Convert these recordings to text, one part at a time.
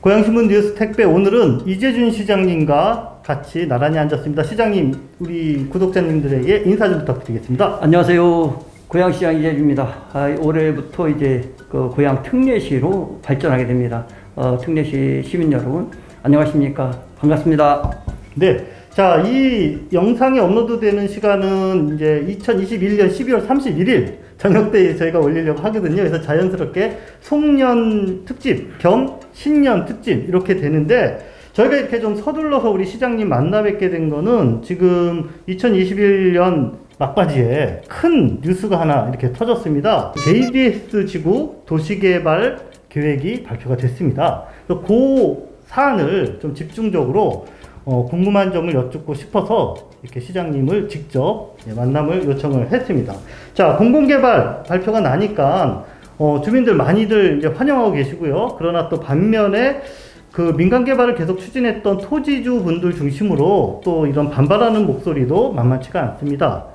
고양신문 뉴스 택배, 오늘은 이재준 시장님과 같이 나란히 앉았습니다. 시장님, 우리 구독자님들에게 인사 좀 부탁드리겠습니다. 안녕하세요. 고양시장 이재준입니다. 올해부터 이제 그 고양 특례시로 발전하게 됩니다. 특례시 시민 여러분, 안녕하십니까? 반갑습니다. 네. 자, 이 영상이 업로드되는 시간은 이제 2021년 12월 31일 저녁 때 저희가 올리려고 하거든요. 그래서 자연스럽게 송년 특집 겸 신년 특집 이렇게 되는데, 저희가 이렇게 좀 서둘러서 우리 시장님 만나 뵙게 된 거는 지금 2021년 막바지에 큰 뉴스가 하나 이렇게 터졌습니다. JDS 지구 도시개발 계획이 발표가 됐습니다. 그 사안을 좀 집중적으로 궁금한 점을 여쭙고 싶어서 이렇게 시장님을 직접 만남을 요청을 했습니다. 자, 공공개발 발표가 나니까 주민들 많이들 이제 환영하고 계시고요. 그러나 또 반면에 그 민간 개발을 계속 추진했던 토지주 분들 중심으로 또 이런 반발하는 목소리도 만만치가 않습니다.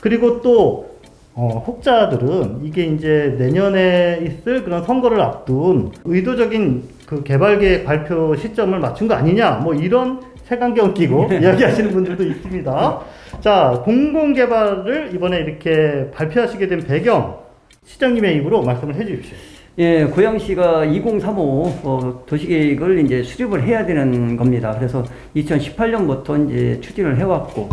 그리고 또 혹자들은 이게 이제 내년에 있을 그런 선거를 앞둔 의도적인 그 개발계획 발표 시점을 맞춘 거 아니냐, 뭐 이런 색안경 끼고 이야기하시는 분들도 있습니다. 자, 공공개발을 이번에 이렇게 발표하시게 된 배경, 시장님의 입으로 말씀을 해 주십시오. 예, 고양시가 2035 도시계획을 이제 수립을 해야 되는 겁니다. 그래서 2018년부터 이제 추진을 해왔고,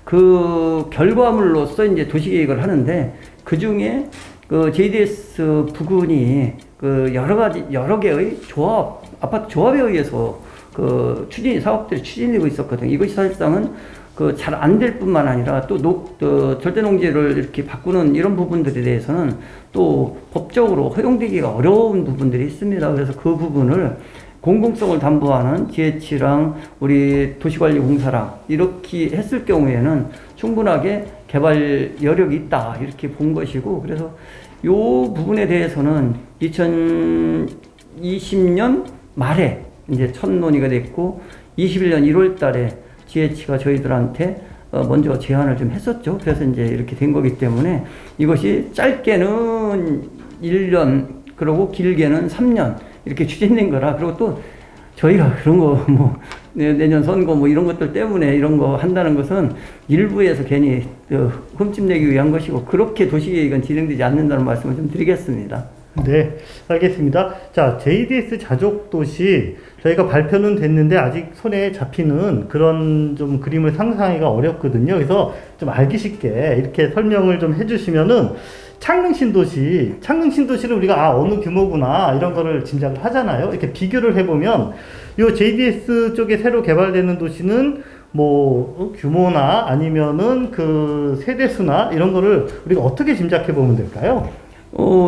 그 결과물로서 이제 도시계획을 하는데, 그 중에 그 JDS 부근이 그 여러 개의 조합, 아파트 조합에 의해서 그 사업들이 추진되고 있었거든요. 이것이 사실상은 그 잘 안 될 뿐만 아니라 또 절대농지를 이렇게 바꾸는 이런 부분들에 대해서는 또 법적으로 허용되기가 어려운 부분들이 있습니다. 그래서 그 부분을 공공성을 담보하는 GH랑 우리 도시관리공사랑 이렇게 했을 경우에는 충분하게 개발 여력이 있다, 이렇게 본 것이고, 그래서 이 부분에 대해서는 2020년 말에 이제 첫 논의가 됐고, 21년 1월 달에 GH가 저희들한테 먼저 제안을 좀 했었죠. 그래서 이제 이렇게 된 거기 때문에 이것이 짧게는 1년, 그리고 길게는 3년 이렇게 추진된 거라. 그리고 또 저희가 그런 거 뭐 내년 선거 뭐 이런 것들 때문에 이런 거 한다는 것은 일부에서 괜히 흠집 내기 위한 것이고, 그렇게 도시계획은 진행되지 않는다는 말씀을 좀 드리겠습니다. 네, 알겠습니다. 자, JDS 자족도시 저희가 발표는 됐는데 아직 손에 잡히는 그런 좀 그림을 상상하기가 어렵거든요. 그래서 좀 알기 쉽게 이렇게 설명을 좀 해주시면은, 창릉신도시를 우리가 어느 규모구나 이런 거를 짐작을 하잖아요. 이렇게 비교를 해보면 요 JDS 쪽에 새로 개발되는 도시는 뭐 규모나 아니면은 그 세대수나 이런 거를 우리가 어떻게 짐작해 보면 될까요?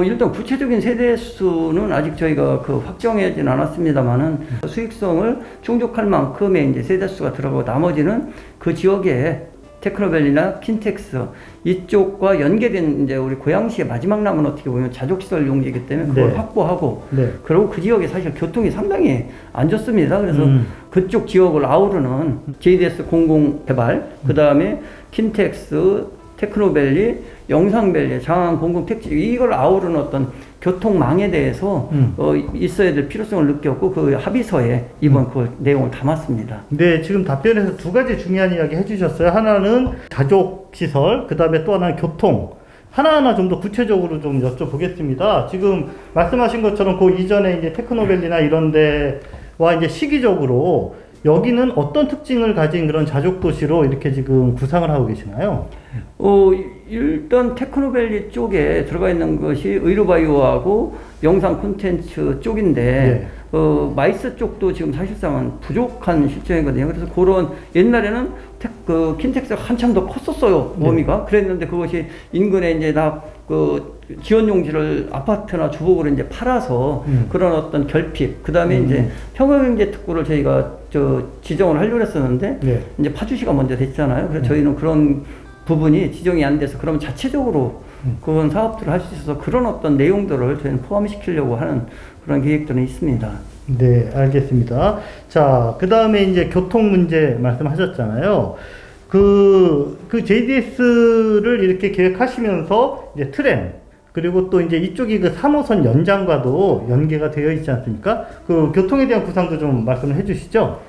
일단 구체적인 세대수는 아직 저희가 확정하지는 않았습니다만은, 수익성을 충족할 만큼의 이제 세대수가 들어가고, 나머지는 그 지역에 테크노밸리나 킨텍스 이쪽과 연계된 이제 우리 고양시의 마지막 남은 어떻게 보면 자족시설 용지이기 때문에 그걸 네. 확보하고, 네. 그리고 그 지역에 사실 교통이 상당히 안 좋습니다. 그래서 그쪽 지역을 아우르는 JDS 공공개발, 그 다음에 킨텍스, 테크노밸리, 영상밸리, 장안 공공택지, 이걸 아우르는 어떤 교통망에 대해서 있어야 될 필요성을 느꼈고, 그 합의서에 이번 그 내용을 담았습니다. 네, 지금 답변에서 두 가지 중요한 이야기 해주셨어요. 하나는 가족시설, 그 다음에 또 하나는 교통. 하나하나 좀 더 구체적으로 좀 여쭤보겠습니다. 지금 말씀하신 것처럼 그 이전에 이제 테크노밸리나 이런 데와 이제 시기적으로 여기는 어떤 특징을 가진 그런 자족도시로 이렇게 지금 구상을 하고 계시나요? 일단 테크노밸리 쪽에 들어가 있는 것이 의료바이오하고 영상 콘텐츠 쪽인데, 네. 마이스 쪽도 지금 사실상은 부족한 실정이거든요. 그래서 그런, 옛날에는 킨텍스가 한참 더 컸었어요, 범위가. 네. 그랬는데 그것이 인근에 이제 지원 용지를 아파트나 주복으로 이제 팔아서 그런 어떤 결핍, 그 다음에 이제 평화경제 특구를 저희가 지정을 하려고 했었는데, 네. 이제 파주시가 먼저 됐잖아요. 그래서 저희는 그런 부분이 지정이 안 돼서, 그러면 자체적으로 그런 사업들을 할 수 있어서 그런 어떤 내용들을 저희는 포함시키려고 하는 그런 계획들은 있습니다. 네, 알겠습니다. 자, 그 다음에 이제 교통 문제 말씀하셨잖아요. 그 JDS를 이렇게 계획하시면서 이제 트램, 그리고 또 이제 이쪽이 그 3호선 연장과도 연계가 되어 있지 않습니까? 그 교통에 대한 구상도 좀 말씀을 해주시죠.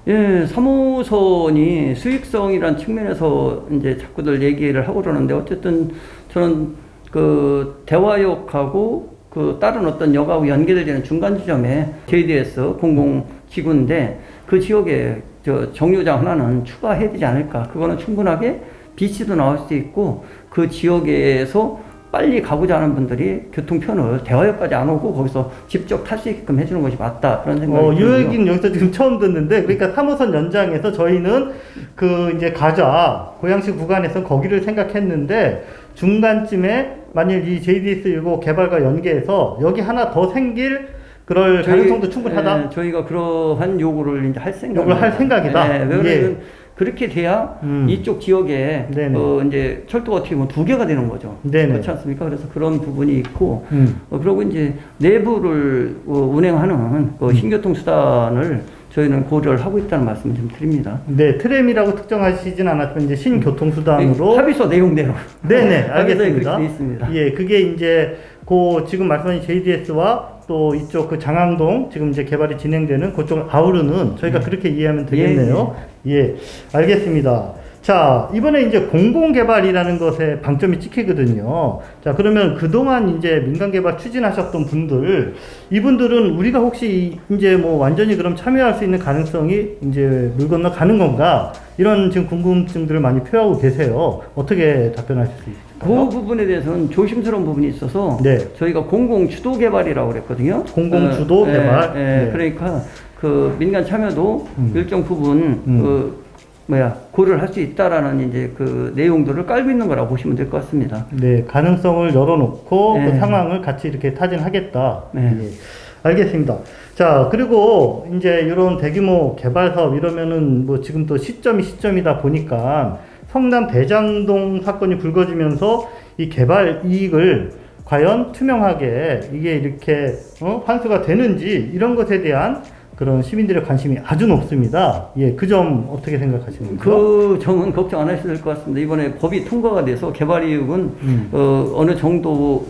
예, 3호선이 수익성이란 측면에서 이제 자꾸들 얘기를 하고 그러는데, 어쨌든 저는 그 대화역하고 그 다른 어떤 역하고 연계되는 중간 지점에 JDS 공공지구인데, 그 지역에 저 정류장 하나는 추가해야 되지 않을까. 그거는 충분하게 BC도 나올 수 있고, 그 지역에서 빨리 가고자 하는 분들이 교통편을 대화역까지 안 오고 거기서 직접 탈 수 있게끔 해주는 것이 맞다, 그런 생각이 들고요. 이 얘기는 여기서 지금 처음 듣는데, 그러니까 3호선 연장에서 저희는 그 이제 가자 고양시 구간에서 거기를 생각했는데, 중간쯤에 만일 이 JDS 이거 개발과 연계해서 여기 하나 더 생길 그럴 가능성도 충분하다. 예, 저희가 그러한 요구를 이제 할 생각. 요구를 할 생각이다. 예, 왜냐면 그렇게 돼야 이쪽 지역에 이제 철도가 어떻게 보면 두 개가 되는 거죠. 네네. 그렇지 않습니까? 그래서 그런 부분이 있고, 그리고 이제 내부를 운행하는 신교통 수단을 저희는 고려를 하고 있다는 말씀을 좀 드립니다. 네, 트램이라고 특정하시진 않았지만 이제 신교통수단으로 합의서 내용대로. 네네, 합의서에 알겠습니다. 그렇게 돼 있습니다. 예, 그게 이제 그 지금 말씀하신 JDS와 또 이쪽 그 장항동 지금 이제 개발이 진행되는 그쪽을 아우르는, 저희가 그렇게 이해하면 되겠네요. 예, 알겠습니다. 자, 이번에 이제 공공개발이라는 것에 방점이 찍히거든요. 자, 그러면 그동안 이제 민간개발 추진하셨던 분들, 이분들은 우리가 혹시 이제 뭐 완전히 그럼 참여할 수 있는 가능성이 이제 물 건너 가는 건가? 이런 지금 궁금증들을 많이 표하고 계세요. 어떻게 답변하실 수 있을까요? 그 부분에 대해서는 조심스러운 부분이 있어서 저희가 공공주도 개발이라고 그랬거든요. 공공주도 개발. 네. 그러니까 그 민간 참여도 일정 부분 고려를 할 수 있다라는 이제 그 내용들을 깔고 있는 거라고 보시면 될 것 같습니다. 네, 가능성을 열어놓고 그 상황을 같이 이렇게 타진하겠다. 예, 알겠습니다. 자, 그리고 이제 이런 대규모 개발 사업 이러면은 뭐 지금 또 시점이다 보니까 성남 대장동 사건이 불거지면서 이 개발 이익을 과연 투명하게 이게 이렇게 환수가 되는지, 이런 것에 대한 그런 시민들의 관심이 아주 높습니다. 예, 그 점 어떻게 생각하십니까? 그 점은 걱정 안 하셔도 될 것 같습니다. 이번에 법이 통과가 돼서 개발 이익은 어느 정도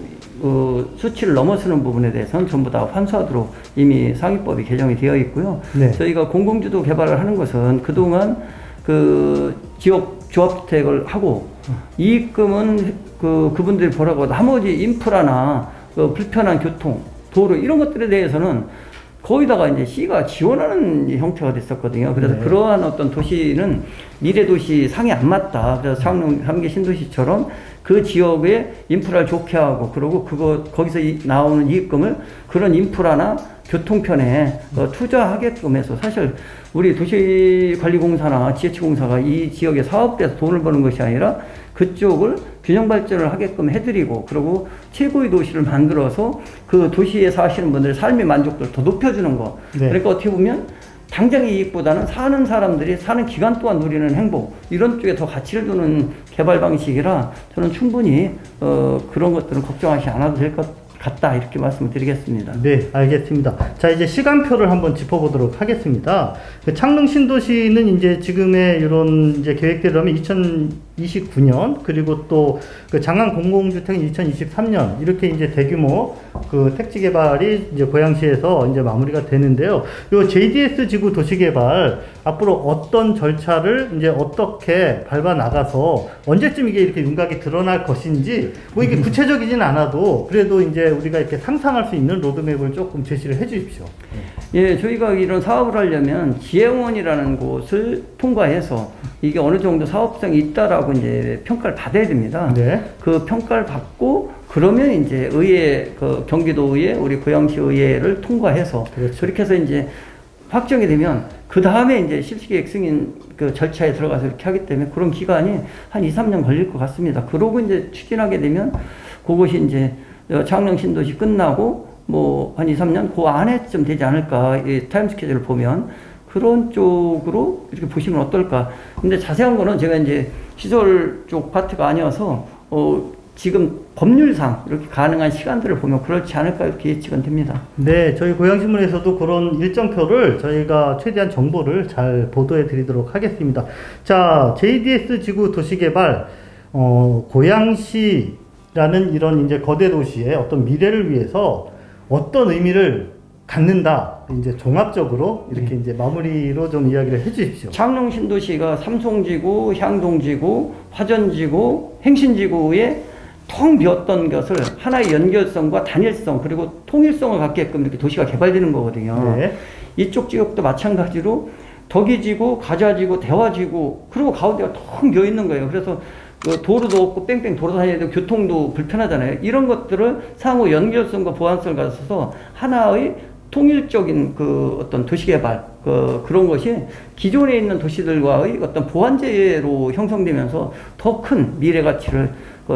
수치를 넘어서는 부분에 대해서는 전부 다 환수하도록 이미 상위법이 개정이 되어 있고요. 저희가 공공주도 개발을 하는 것은 그동안 그 지역 조합주택을 하고 이익금은 그분들이 보라고 나머지 인프라나 불편한 교통, 도로 이런 것들에 대해서는 거기다가 이제 시가 지원하는 형태가 됐었거든요. 그래서 그러한 어떤 도시는 미래도시 상에 안 맞다. 그래서 창릉 3기 신도시처럼 그 지역의 인프라를 좋게 하고, 그리고 거기서 나오는 이익금을 그런 인프라나 교통편에 투자하게끔 해서, 사실 우리 도시관리공사나 지자체공사가 이 지역에 사업돼서 돈을 버는 것이 아니라 그쪽을 균형 발전을 하게끔 해드리고, 그리고 최고의 도시를 만들어서 그 도시에 사시는 분들의 삶의 만족도를 더 높여주는 거. 그러니까 어떻게 보면 당장의 이익보다는 사는 사람들이 사는 기간 동안 누리는 행복, 이런 쪽에 더 가치를 두는 개발 방식이라 저는 충분히 그런 것들은 걱정하지 않아도 될 것 같다, 이렇게 말씀을 드리겠습니다. 네, 알겠습니다. 자, 이제 시간표를 한번 짚어보도록 하겠습니다. 그 창릉 신도시는 이제 지금의 이런 이제 계획대로라면 2029년, 그리고 또 그 장안 공공주택은 2023년, 이렇게 이제 대규모 그 택지 개발이 이제 고양시에서 이제 마무리가 되는데요. 요 JDS 지구 도시개발 앞으로 어떤 절차를 이제 어떻게 밟아 나가서 언제쯤 이게 이렇게 윤곽이 드러날 것인지, 뭐 이게 구체적이진 않아도 그래도 이제 우리가 이렇게 상상할 수 있는 로드맵을 조금 제시를 해 주십시오. 예, 저희가 이런 사업을 하려면 지혜원이라는 곳을 통과해서 이게 어느 정도 사업성이 있다라고 이제 평가를 받아야 됩니다. 그 평가를 받고, 그러면 이제 의회, 그 경기도의회, 우리 고양시 의회를 통과해서 그렇게 해서 이제 확정이 되면 그 다음에 이제 실시계획 승인 그 절차에 들어가서 이렇게 하기 때문에 그런 기간이 한 2, 3년 걸릴 것 같습니다. 그러고 이제 추진하게 되면 그것이 이제 창릉 신도시 끝나고 뭐 한 2, 3년 그 안에쯤 되지 않을까, 이 타임 스케줄을 보면 그런 쪽으로 이렇게 보시면 어떨까. 근데 자세한 거는 제가 이제 시설 쪽 파트가 아니어서 지금 법률상 이렇게 가능한 시간들을 보면 그렇지 않을까, 이렇게 예측은 됩니다. 네, 저희 고양신문에서도 그런 일정표를 저희가 최대한 정보를 잘 보도해 드리도록 하겠습니다. 자, JDS 지구 도시개발, 고양시 라는 이런 이제 거대 도시의 어떤 미래를 위해서 어떤 의미를 갖는다. 이제 종합적으로 이렇게 이제 마무리로 좀 이야기를 해 주십시오. 창녕 신도시가 삼송지구, 향동지구, 화전지구, 행신지구에 텅 비었던 것을 하나의 연결성과 단일성 그리고 통일성을 갖게끔 이렇게 도시가 개발되는 거거든요. 네. 이쪽 지역도 마찬가지로 덕이지구, 가자지구, 대화지구 그리고 가운데가 텅 비어 있는 거예요. 그래서 그 도로도 없고 뺑뺑 돌아다니는데 교통도 불편하잖아요. 이런 것들을 상호 연결성과 보완성을 가져서 하나의 통일적인 그 어떤 도시개발 그런 것이 기존에 있는 도시들과의 어떤 보완제로 형성되면서 더 큰 미래 가치를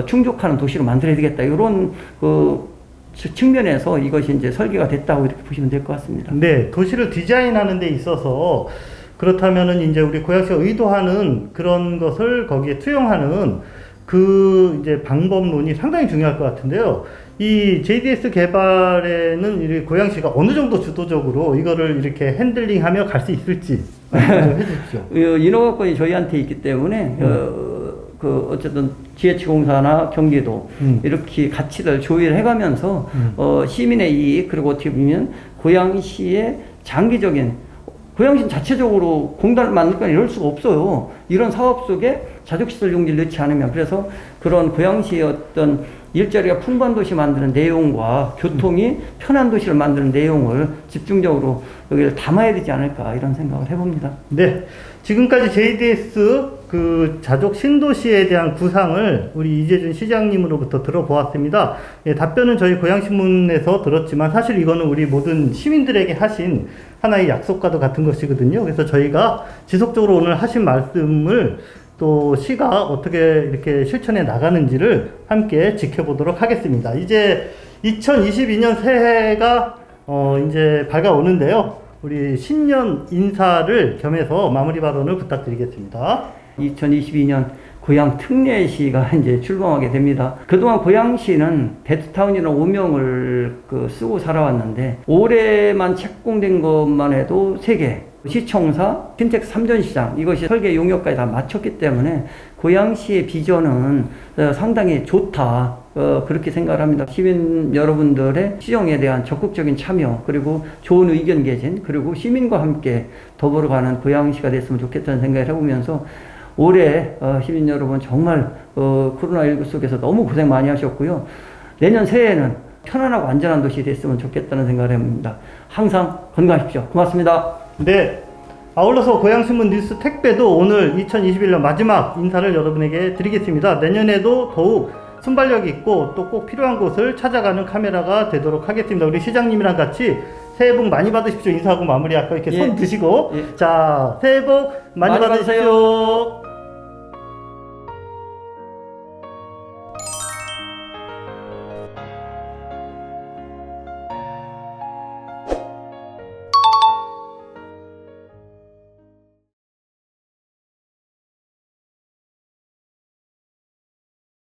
충족하는 도시로 만들어야 되겠다. 이런 그 측면에서 이것이 이제 설계가 됐다고 이렇게 보시면 될 것 같습니다. 네, 도시를 디자인하는 데 있어서 그렇다면은 이제 우리 고양시가 의도하는 그런 것을 거기에 투영하는 그 이제 방법론이 상당히 중요할 것 같은데요. 이 JDS 개발에는 이 고양시가 어느 정도 주도적으로 이거를 이렇게 핸들링하며 갈 수 있을지 좀 해주십시오. 인허가권이 저희한테 있기 때문에 어쨌든 GH공사나 경기도 이렇게 가치를 조율해 가면서 시민의 이익 그리고 어떻게 보면 고양시의 장기적인 고양시 자체적으로 공단을 만들거나 이럴 수가 없어요. 이런 사업 속에 자족시설 용지를 넣지 않으면. 그래서 그런 고양시의 어떤 일자리가 풍부한 도시 만드는 내용과 교통이 편한 도시를 만드는 내용을 집중적으로 여기를 담아야 되지 않을까 이런 생각을 해봅니다. 네. 지금까지 JDS 그 자족 신도시에 대한 구상을 우리 이재준 시장님으로부터 들어보았습니다. 예, 답변은 저희 고양신문에서 들었지만 사실 이거는 우리 모든 시민들에게 하신 하나의 약속과도 같은 것이거든요. 그래서 저희가 지속적으로 오늘 하신 말씀을 또 시가 어떻게 이렇게 실천해 나가는지를 함께 지켜보도록 하겠습니다. 이제 2022년 새해가 이제 밝아오는데요. 우리 신년 인사를 겸해서 마무리 발언을 부탁드리겠습니다. 2022년 고양 특례시가 이제 출범하게 됩니다. 그동안 고양시는 베드타운이라는 오명을 쓰고 살아왔는데 올해만 착공된 것만 해도 3개 시청사, 핀텍스 3전시장 이것이 설계 용역까지 다 마쳤기 때문에 고양시의 비전은 상당히 좋다 그렇게 생각을 합니다. 시민 여러분들의 시정에 대한 적극적인 참여 그리고 좋은 의견 개진 그리고 시민과 함께 더불어가는 고양시가 됐으면 좋겠다는 생각을 해보면서 올해 시민 여러분 정말 코로나19 속에서 너무 고생 많이 하셨고요. 내년 새해에는 편안하고 안전한 도시 됐으면 좋겠다는 생각을 해봅니다. 항상 건강하십시오. 고맙습니다. 네. 아울러서 고양신문 뉴스 택배도 오늘 2021년 마지막 인사를 여러분에게 드리겠습니다. 내년에도 더욱 순발력 있고 또 꼭 필요한 곳을 찾아가는 카메라가 되도록 하겠습니다. 우리 시장님이랑 같이 새해 복 많이 받으십시오. 인사하고 마무리할까요? 이렇게 손 드시고. 자, 새해 복 많이 받으십시오.